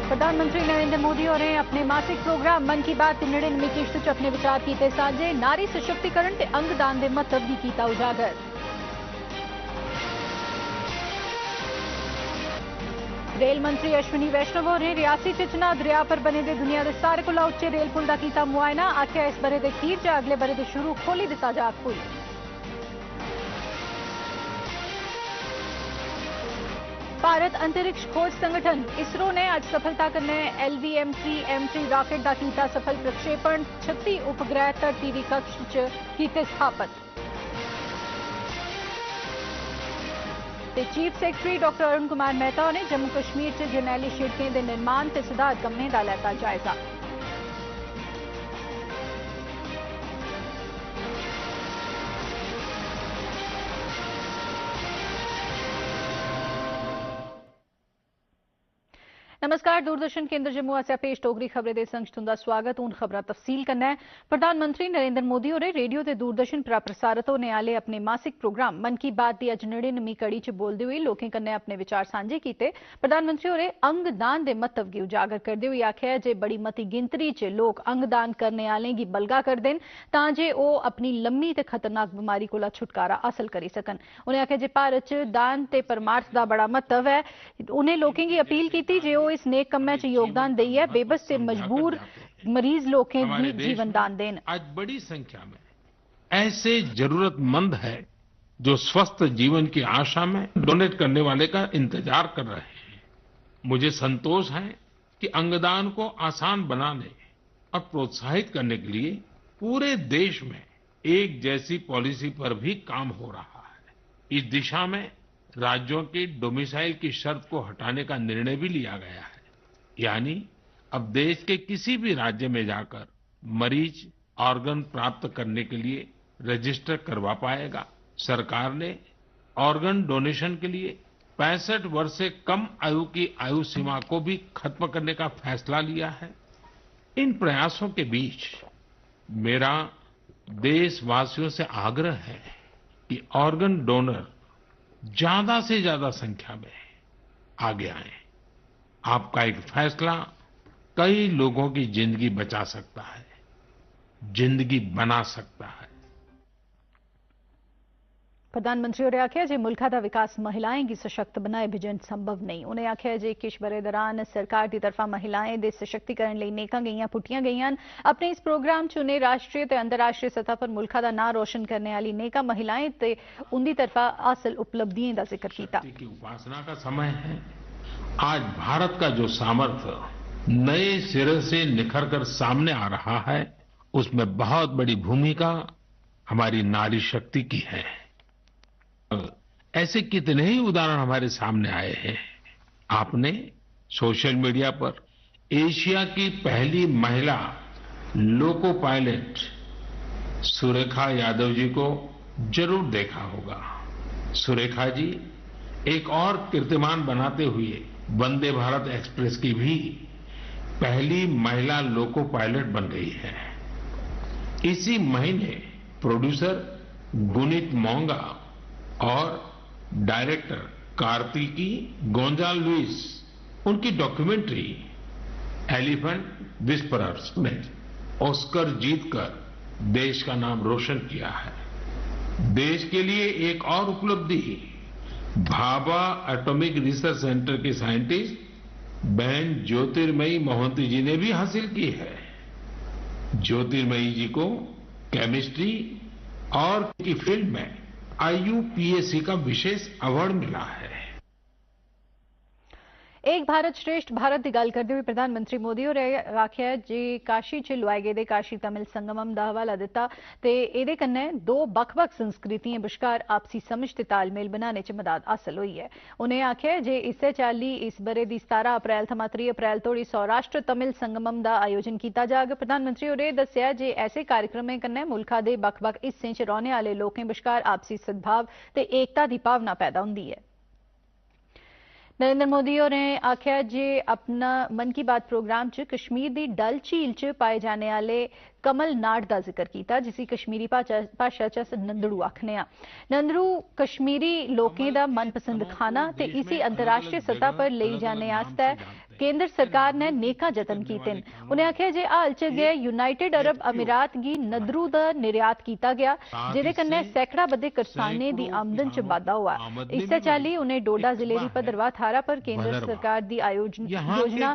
प्रधानमंत्री नरेंद्र मोदी और अपने मासिक प्रोग्राम मन की बात 99वीं किश्त च अपने विचार कीते साझे। नारी सशक्तिकरण ते अंगदान दे महत्व गी कीता उजागर। रेल मंत्री अश्विनी वैष्णव ने रियासी च चनाब दरिया पर बने दे दुनिया के सारे कोला उच्चे रेल पुल का कीता मुआयना। आख्या इस बरे दे खीर च अगले बरे दे शुरू खोली दिता जाग पुल। भारत अंतरिक्ष खोज संगठन इसरो ने आज सफलता कन्नै LVM-3 रॉकेट का कीता सफल प्रक्षेपण। 36 उपग्रह धरती कक्ष च कीते स्थापित। चीफ सैकटरी डॉ अरुण कुमार मेहता ने जम्मू कश्मीर च जरनैली शिड़कें के निर्माण ते सुधार कम्में का लैता जायजा। नमस्कार, दूरदर्शन केंद्र जम्मू आसेआ पेश डोगरी खबरें दे संग तुंदा स्वागत। हूं खबरां तफसील कन्नै। प्रधानमंत्री नरेंद्र मोदी होरें रेडियो ते दूरदर्शन पर प्रसारित होने आले अपने मासिक प्रोग्राम मन की बात दी अज्ज 99वीं कड़ी च बोलदे होई लोकें कन्नै अपने विचार सांझे कीते। प्रधानमंत्री होरें अंगदान दे महत्व गी उजागर करदे होई आखेआ जे बड़ी मती गिनतरी च लोक अंगदान करने आलें गी बलगा करदे न तां जे ओह अपनी लम्मी ते खतरनाक बीमारी कोला छुटकारा हासल करी सकन। उनें आखेआ जे भारत च दान ते परमार्थ दा बड़ा महत्व है। उनें लोकें गी अपील कीती जे ओह इस नेक कम्मै च योगदान देइयै बेबस ते मजबूर मरीज लोकें गी जीवन दान देन। आज बड़ी संख्या में ऐसे जरूरतमंद है जो स्वस्थ जीवन की आशा में डोनेट करने वाले का इंतजार कर रहे हैं। मुझे संतोष है कि अंगदान को आसान बनाने और प्रोत्साहित करने के लिए पूरे देश में एक जैसी पॉलिसी पर भी काम हो रहा है। इस दिशा में राज्यों की डोमिसाइल की शर्त को हटाने का निर्णय भी लिया गया है। यानी अब देश के किसी भी राज्य में जाकर मरीज ऑर्गन प्राप्त करने के लिए रजिस्टर करवा पाएगा। सरकार ने ऑर्गन डोनेशन के लिए 65 वर्ष से कम आयु की आयु सीमा को भी खत्म करने का फैसला लिया है। इन प्रयासों के बीच मेरा देशवासियों से आग्रह है कि ऑर्गन डोनर ज्यादा से ज्यादा संख्या में आगे आए। आपका एक फैसला कई लोगों की जिंदगी बचा सकता है, जिंदगी बना सकता है। प्रधानमंत्री होरें आखेआ जे मुल्का दा विकास महिलाएं गी सशक्त बनाए बिजन संभव नहीं। उन्हें आखेआ जे किश बरे दौरान सरकार की तरफा महिलाएं दे सशक्तिकरण लई नेकां गईयां पुट्टियां गईयां। अपने इस प्रोग्राम च उन्हें राष्ट्रीय ते अंतर्राष्ट्रीय सतह पर मुल्का दा नां रोशन करने वाली नेकां महिलाएं ते उनकी तरफा हासिल उपलब्धियों का जिक्र किया। की उपासना का समय है। आज भारत का जो सामर्थ्य नए सिरे से निखर कर सामने आ रहा है, उसमें बहुत बड़ी भूमिका हमारी नारी शक्ति की है। ऐसे कितने ही उदाहरण हमारे सामने आए हैं। आपने सोशल मीडिया पर एशिया की पहली महिला लोको पायलट सुरेखा यादव जी को जरूर देखा होगा। सुरेखा जी एक और कीर्तिमान बनाते हुए वंदे भारत एक्सप्रेस की भी पहली महिला लोको पायलट बन गई है। इसी महीने प्रोड्यूसर गुनीत मोंगा और डायरेक्टर कार्तिकी गोंजाल्विस उनकी डॉक्यूमेंट्री एलिफेंट विस्परर्स में ऑस्कर जीतकर देश का नाम रोशन किया है। देश के लिए एक और उपलब्धि भाभा एटॉमिक रिसर्च सेंटर के साइंटिस्ट बहन ज्योतिर्मयी मोहंती जी ने भी हासिल की है। ज्योतिर्मयी जी को केमिस्ट्री और की फील्ड में IUPAC का विशेष अवार्ड मिला है। एक भारत श्रेष्ठ भारत की गल करते हुए प्रधानमंत्री मोदी होरें आखेआ जे काशी च लुआए गेदे काशी तमिल संगमम का हवाला दिता ते एदे कन्नै दो बक्ख-बक्ख संस्कृतियें बश्कार आपसी समझ ते तालमेल बनाने च मदद हासिल हुई है। उन्हें आखेआ जे इस्सै चाल्ली इस बरे दी 17 अप्रैल थमां 30 अप्रैल तोड़ी सौराष्ट्र तमिल संगमम का आयोजन किया जाग। प्रधानमंत्री होरें दस्सेआ जे ऐसे कार्यक्रमें कन्नै मुल्खा दे बक्ख-बक्ख हिस्सें च रौहने आले लोकें बश्कार आपसी सद्भाव ते एकता दी भावना पैदा हुंदी है। नरेंद्र मोदी होरें आखेआ जे अपना मन की बात प्रोग्राम च कश्मीर दी डल झील च पाए जाने आले कमल नाड़ का जिक्र किया, जिसी कश्मीरी भाषा च अस नंदड़ू आखने। नंदड़ू कश्मीरी लोकें दा मनपसंद खाना ते इसी अंतर्राष्ट्रीय सतह पर ले जाने आस्तै केंद्र सरकार ने नेका जतन कीते न। उन्हें आख्या जे हाल च गए यूनाइटेड अरब अमीरात गी नदरू दा निर्यात किया गया, जेदे कन्नै सैकड़ा बद्दे करसानें दी आमदन च बाद्धा हुआ। इस्सै चाल्ली उन्हें डोडा जिले दी भद्रवाह थारा पर केंद्र सरकार दी योजना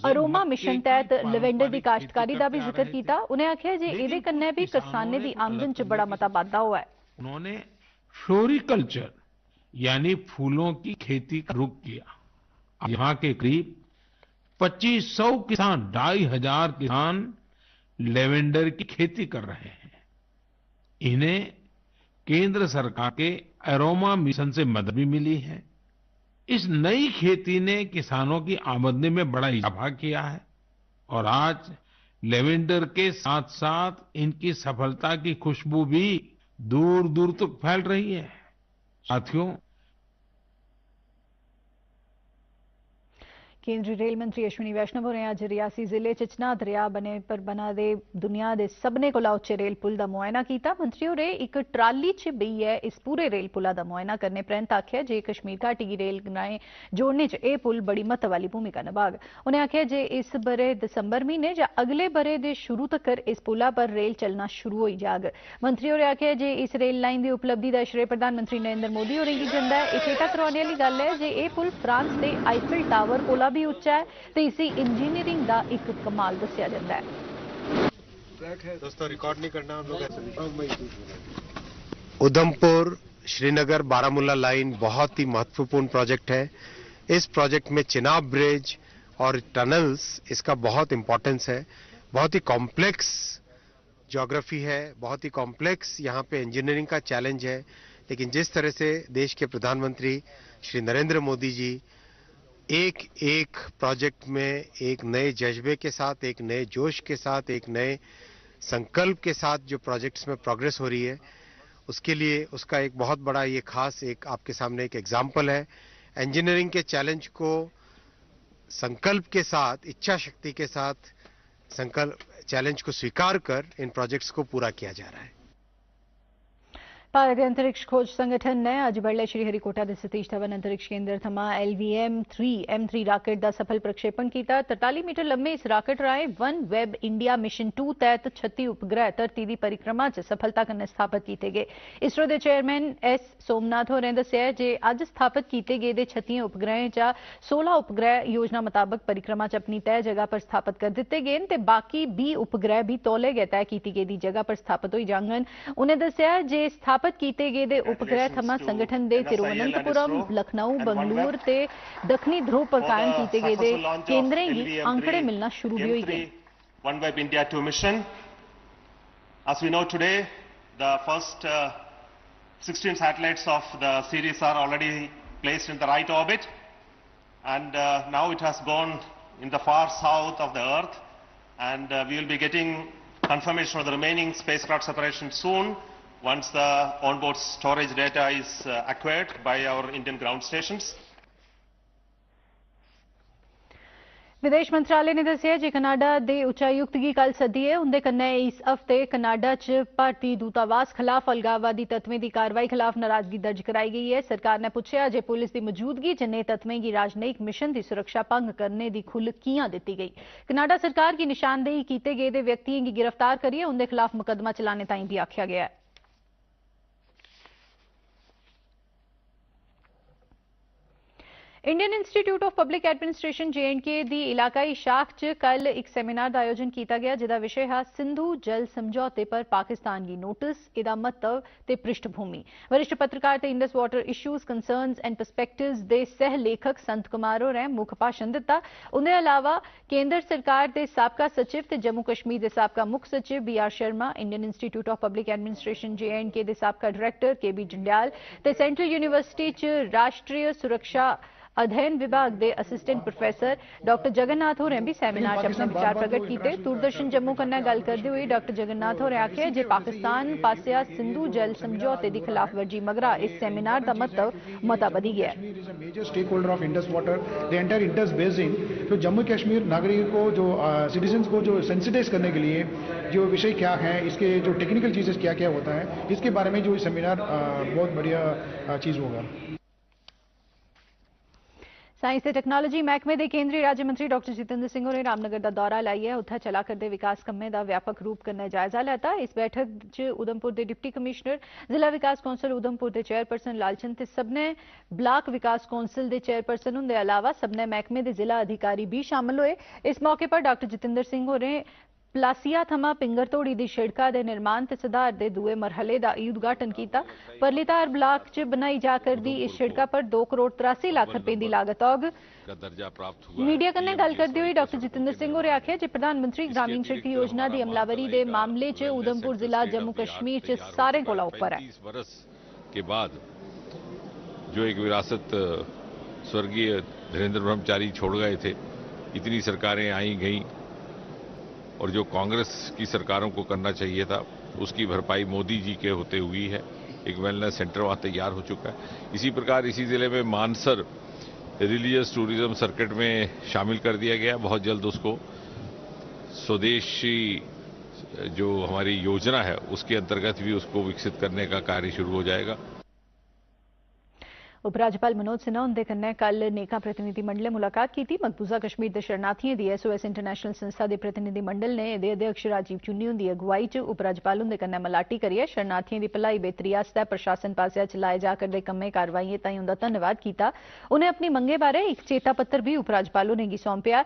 अरोमा मिशन तहत लेवेंडर दी काश्तकारी दा भी जिक्र किया। उन्हें आख्या जे इहदे कन्नै भी करसानें दी आमदन च बड़ा मता बाद्धा हुआ है। उन्होंने फ्लोरिकल्चर यानी फूलों की खेती का रुख किया। यहाँ के करीब 2500 किसान, 2500 किसान लेवेंडर की खेती कर रहे हैं। इन्हें केंद्र सरकार के अरोमा मिशन से मदद भी मिली है। इस नई खेती ने किसानों की आमदनी में बड़ा इजाफा किया है और आज लेवेंडर के साथ साथ इनकी सफलता की खुशबू भी दूर दूर तक फैल रही है। साथियों, केंद्रीय रेल मंत्री अश्विनी वैष्णव होरें अज्ज रियासी जिले च चनाह दरिया बने पर बना दे दुनिया दे सभनें कोला उच्चे रेल पुल दा मुआयना कीता। मंत्री होरें इक ट्राली च बेहियै इस पूरे रेल पुला दा मुआयना करने परैंत आखेआ जे कश्मीर घाटी गी रेल राहें जोड़ने च एह पुल बड़ी महत्व वाली भूमिका निभाग। उनें आखेआ जे इस बरे दिसंबर म्हीने जां अगले बरे दे शुरू तक्कर इस पुला पर रेल चलना शुरू होई जाग। मंत्री होरें आखेआ जे इस रेल लाइन दी उपलब्धि दा श्रेय प्रधानमंत्री नरेंद्र मोदी होरें गी जंदा है। एह चेता करवाने आह्ली गल्ल है जे एह पुल फ्रांस दे आईफिल टावर कोला भी उच्चा है ते इसी इंजीनियरिंग दा एक कमाल दस्सिया जाता है। दोस्तों, रिकॉर्ड नहीं करना हम लोग ऐसे। उधमपुर श्रीनगर बारामूला लाइन बहुत ही महत्वपूर्ण प्रोजेक्ट है। इस प्रोजेक्ट में चिनाब ब्रिज और टनल्स, इसका बहुत इंपॉर्टेंस है। बहुत ही कॉम्प्लेक्स ज्योग्राफी है, बहुत ही कॉम्प्लेक्स यहाँ पे इंजीनियरिंग का चैलेंज है। लेकिन जिस तरह से देश के प्रधानमंत्री श्री नरेंद्र मोदी जी एक एक प्रोजेक्ट में एक नए जज्बे के साथ, एक नए जोश के साथ, एक नए संकल्प के साथ जो प्रोजेक्ट्स में प्रोग्रेस हो रही है, उसके लिए उसका एक बहुत बड़ा ये खास एक आपके सामने एक एग्जाम्पल है। इंजीनियरिंग के चैलेंज को संकल्प के साथ, इच्छा शक्ति के साथ संकल्प चैलेंज को स्वीकार कर इन प्रोजेक्ट्स को पूरा किया जा रहा है। भारतीय अंतरिक्ष खोज संगठन ने अज बडले श्रीहरिकोटा के सतीश धवन अंतरिक्ष केंद्र थमां LVM-3 राकेट का सफल प्रक्षेपण किया। 43 मीटर लंबे इस राकेट राहें वन वेब इंडिया मिशन 2 तहत 36 उपग्रह धरती की परिक्रमा च सफलता कन्नै स्थापित किए गए। इसरो के चेयरमैन S सोमनाथ होरें दस्सिया जे अज स्थापित किए गेदे 36 उपग्रहें चा 16 उपग्रह योजना मुताबक परिक्रमा च अपनी तय जगह पर स्थापित कर दिते गए ते बाकी 20 उपग्रह भी तौले गै तय की गेदी जगह पर स्थापित हो जांगन। उन्हें दस्सिया जे स्थापित किए गए उपग्रह थमां संगठन दे तिरुवनंतपुरम, लखनऊ, बंगलुरु ते दक्षिणी ध्रुव पर कायम किए गए केंद्रें गी आंकड़े मिलना शुरू भी हो गए। One Web India 2 mission. As we know today, the first 16 satellites of the series are already placed in the right orbit, and now it has gone in the far south of the Earth, and we will be getting confirmation of the remaining spacecraft separation soon, once the onboard storage data is acquired by our Indian ground stations. विदेश मंत्रालय ने दस्सिया जे Canada के उच्चायुक्त की कल सद्दी है। उंदे कन्नै इस हफ्ते कनाडा च भारतीय दूतावास खिलाफ अलगाववादी तत्वें की कार्रवाई खिलाफ नाराजगी दर्ज कराई गई है। सरकार ने पूछा जे पुलिस की मौजूदगी च नेह तत्वें की राजनयिक मिशन की सुरक्षा भंग करने की खुल कियां दित्ती गई। कनाडा सरकार की निशानदेही किए गेदे व्यक्तियों की गिरफ्तार करिए उंदे खिलाफ मुकदमा चलाने ताईं भी आख्या गया है। Indian institute of public administration J&K की इलाकाई शाख च कल एक सेमिनार का आयोजन किया गया, जिसका विषय है सिंधु जल समझौते पर पाकिस्तान की नोटिस, इसका महत्व ते पृष्ठभूमि। वरिष्ठ पत्रकार ते Indus water issues, concerns and perspectives के सह लेखक संत कुमार होरें मुख भाषण दिता। उनके अलावा केंद्र सरकार के साबका सचिव ते जम्मू कश्मीर के साबका मुख सचिव BR Sharma, Indian institute of public administration J&K के साबका डायरैक्टर KB जंडियाल ते सेंट्रल यूनिवर्सिटी च राष्ट्रीय सुरक्षा अध्ययन विभाग के असिस्टेंट प्रोफेसर डॉक्टर जगन्नाथ होरें भी सेमिनार अपने विचार प्रगट किए। दूरदर्शन जम्मू कन्नै गल करते हुए डॉक्टर जगन्नाथ होरें आखेआ जे पाकिस्तान पासिया सिंधु जल समझौते की खिलाफवर्जी मगरा इस सेमिनार का महत्व मता बधी गया है। तो जम्मू कश्मीर नागरिकों को, जो सिटीजन्स को जो सेंसिटाइज करने के लिए जो विषय क्या है, इसके जो टेक्निकल चीजें क्या क्या होता है, इसके बारे में जो सेमिनार बहुत बढ़िया चीज होगा। साइंस ते टैक्नोलॉजी महकमे के केंद्रीय राज्य मंत्री डॉक्टर जितेंद्र सिंह ने रामनगर का दौरा लाइया उत्थे चला करदे विकास कम्में का व्यापक रूप कन्नै जायजा लैता। इस बैठक च उधमपुर के डिप्टी कमिश्नर, जिला विकास कौंसल उधमपुर के चेयरपर्सन लालचंद ते सबने ब्लाक विकास कौंसल के चेयरपर्सन हुंदे अलावा सबने महकमे के जिला अधिकारी भी शामिल हुए। इस मौके पर डॉक्टर जितेंद्र सिंह होरें पलासिया थमा पिंगर तोड़ी दी शिड़का दे निर्माण ते सुधार दे दूए मरहले का उद्घाटन किया। परलीतार ब्लाक च बनाई जा करदी इस शिड़का पर 2 करोड़ 83 लाख रुपए की लागत होग। मीडिया कन्नै गल करदे हुए डॉक्टर जितेंद्र सिंह होरें आखेआ जे प्रधानमंत्री ग्रामीण सड़क योजना की अमलावरी के मामले च उधमपुर जिला जम्मू कश्मीर च सारें कोला उप्पर है। 35 बरस के बाद जो एक विरासत स्वर्गीय धीरेन्द्र ब्रह्मचारी छोड़ गए थे, इतनी सरकारें आई गई और जो कांग्रेस की सरकारों को करना चाहिए था उसकी भरपाई मोदी जी के होते हुई है। एक वेलनेस सेंटर वहां तैयार हो चुका है। इसी प्रकार इसी जिले में मानसर रिलीजियस टूरिज्म सर्किट में शामिल कर दिया गया। बहुत जल्द उसको स्वदेशी जो हमारी योजना है उसके अंतर्गत भी उसको विकसित करने का कार्य शुरू हो जाएगा। उपराज्यपाल मनोज सिन्हा उनके कन्नै कल नेका प्रतिनिधिमंडल ने मुलाकात की। मकबूजा कश्मीर के शरणार्थियों की SOS इंटरनेशनल संस्था के प्रतिनिधिमंडल ने इहदे अध्यक्ष राजीव चुन्नी उनकी अगुवाई च उपराज्यपाल उनके कन्नै मलाटी करियै शरणार्थियों की भलाई बेहतरी आस्तै प्रशासन पासेआ चलाए जा करदे कम्में कारवाइयें ताईं उनका धन्नवाद किया। उन्हें अपनी मंगे बारे एक चेता पत्र भी उपराज्यपाल होरें गी सौंपया।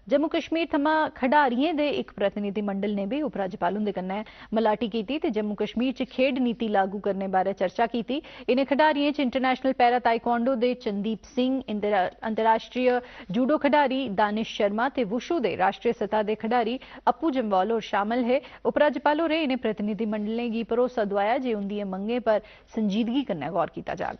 जम्मू कश्मीर थमां खिडारियों के एक प्रतिनिधिमंडल ने भी उपराज्यपाल उनके कन्नै मलाटी की ते जम्मू कश्मीर च खेड नीति लागू करने बारे चर्चा की। इन्हें खिडारियों च इंटरनेशनल पैरा ताइक्वांडो के चंदीप सिंह, अंतर्राष्ट्रीय जूडो खिडारी दानिश शर्मा ते वुशु के राष्ट्रीय सतह के खिडारी अप्पू जम्वाल होर शामिल है। उपराज्यपाल होरें इन्हें प्रतिनिधिमंडलें गी भरोसा दुआया जे उनकी मंगें पर संजीदगी कन्नै गौर किया जाग।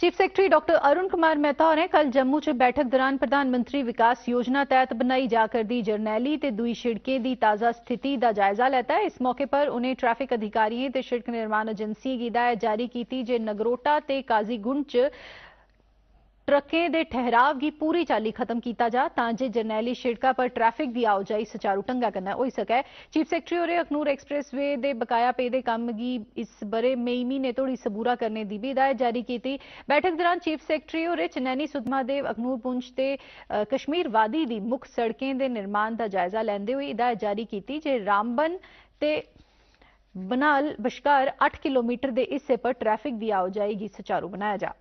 Chief secretary doctor Arun Kumar Mehta होरें कल जम्मू च बैठक दौरान प्रधानमंत्री विकास योजना तहत बनाई जा करदी जरनैली ते दुई शिड़कें की ताज़ा स्थिति का जायजा लैता। इस मौके पर उन्हें ट्रैफिक अधिकारियों ते शिड़क निर्माण एजेंसियों की हिदायत जारी की जे नगरोटा ते काजीगुंड च ट्रकें दे ठहराव की पूरी चाली खत्म किया जा तां जे जरनैली शिड़का पर ट्रैफिक की आओजाई सुचारू ढंगै कन्नै होई सकै। चीफ सैक्रेटरी होरें अखनूर एक्सप्रेस वे दे बकाया पेदे कम्म गी इस बरे मई म्हीने तोड़ी सबूरा करने की भी हिदायत जारी की। बैठक दौरान चीफ सैक्रेटरी होरें चनैनी सुद्धमहादेव अखनूर पुंछ ते कश्मीर वादी दी मुख सड़कें दे निर्माण का जायजा लैंदे होई हिदायत जारी की जे रामबन ते बनाल बश्कार 8 किलोमीटर के हिस्से पर ट्रैफिक की आओजाई गी सुचारू बनाया जा।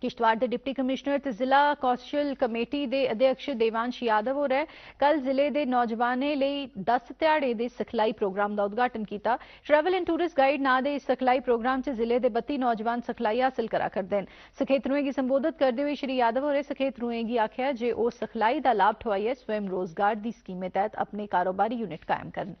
किश्तवाड़ के डिप्टी कमिश्नर ते जिला कौशल कमेटी के अध्यक्ष देवांश यादव होरें कल जिले के नौजवानों लिए 10 ध्याड़े के सिखलाई प्रोग्राम का उद्घाटन किया। ट्रैवल एंड टूरिस्ट गाइड नां दे इस सिखलाई प्रोग्राम च जिले के 32 नौजवान सिखलाई हासिल करा करते हैं। सखेत्रुएं की संबोधित करते हुए श्री यादव होरें सखेत्रुएं की आख्या जे वो सिखलाई का लाभ ठुआइयै स्वयं रोजगार की स्कीमें तहत अपने कारोबारी यूनिट कायम करन।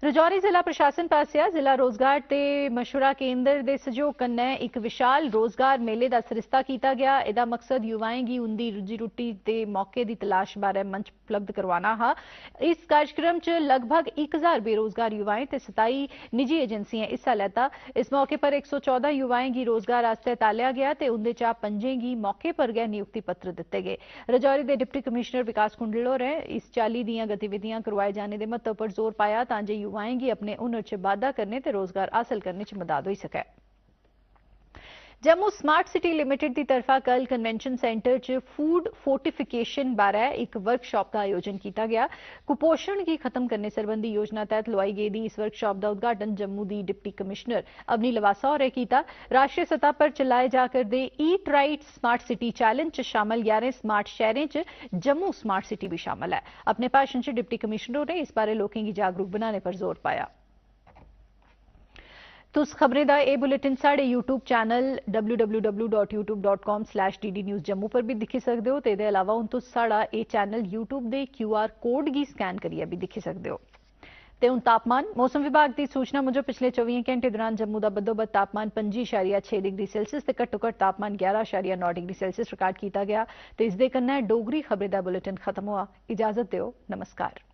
राजौरी जिला प्रशासन पासिया जिला रोजगार ते मशवरा केंद्र दे सहयोग कन्नै एक विशाल रोजगार मेले का सरिस्ता किया गया। इसदा मकसद युवाएं गी उनकी रोजी रोटी के मौके की तलाश बारे मंच उपलब्ध करवाना हा। इस कार्यक्रम च लगभग 1000 बेरोजगार युवाएं ते 27 निजी एजेंसियां हिस्सा लैता। इस मौके पर 114 युवाएं गी रोजगार आस्ते तालिया गया ते उंदे चा 5 गी मौके पर गै नियुक्ति पत्र दिते गए। राजौरी के डिप्टी कमिश्नर विकास कुंडल होरें इस चाली दीयां गतिविधियां करवाए जाने के महत्व पर जोर पाया तां जे युवाएं गी अपने हुनर च बाधा करने ते रोजगार हासिल करने च मदद होई सकै। जम्मू स्मार्ट सिटी लिमिटेड की तरफा कल कन्वेंशन सेंटर च फूड फोर्टिफिकेशन बारे एक वर्कशॉप का आयोजन किया गया। कुपोषण की खत्म करने संबंधी योजना तहत लवाई गेदी इस वर्कशॉप का उद्घाटन जम्मू की डिप्टी कमिश्नर अवनी लवासा होरें किया। राष्ट्रीय सतह पर चलाए जा करदे eat right smart city challenge च शामिल 11 स्मार्ट शहरें च जम्मू स्मार्ट सिटी भी शामिल है। अपने भाषण च डिप्टी कमिश्नर होरें इस बारे लोगों की जागरूक बनाने पर जोर पाया। तुस खबरें दा ए बुलेटिन साढ़े YouTube channel www.youtube.com/dd News Jammu पर भी दिखी सकते हो। ते अलावा हुण तुस साढ़ा ए चैनल यूट्यूब दे QR कोड गी स्कैन करियै भी दिखी सकते हो। ते हुण तापमान मौसम विभाग की सूचना मुजब पिछले 24 घंटे दौरान जम्मू का बद्धोबद्ध तापमान 25.6 डिग्री सेल्सियस ते घट्टो घट्ट तापमान 11.9 डिग्री सेल्सियस रिकार्ड किया गया। ते इस दे कन्नै डोगरी खबरें दा बुलेटिन खत्म हुआ। इजाजत दिओ, नमस्कार।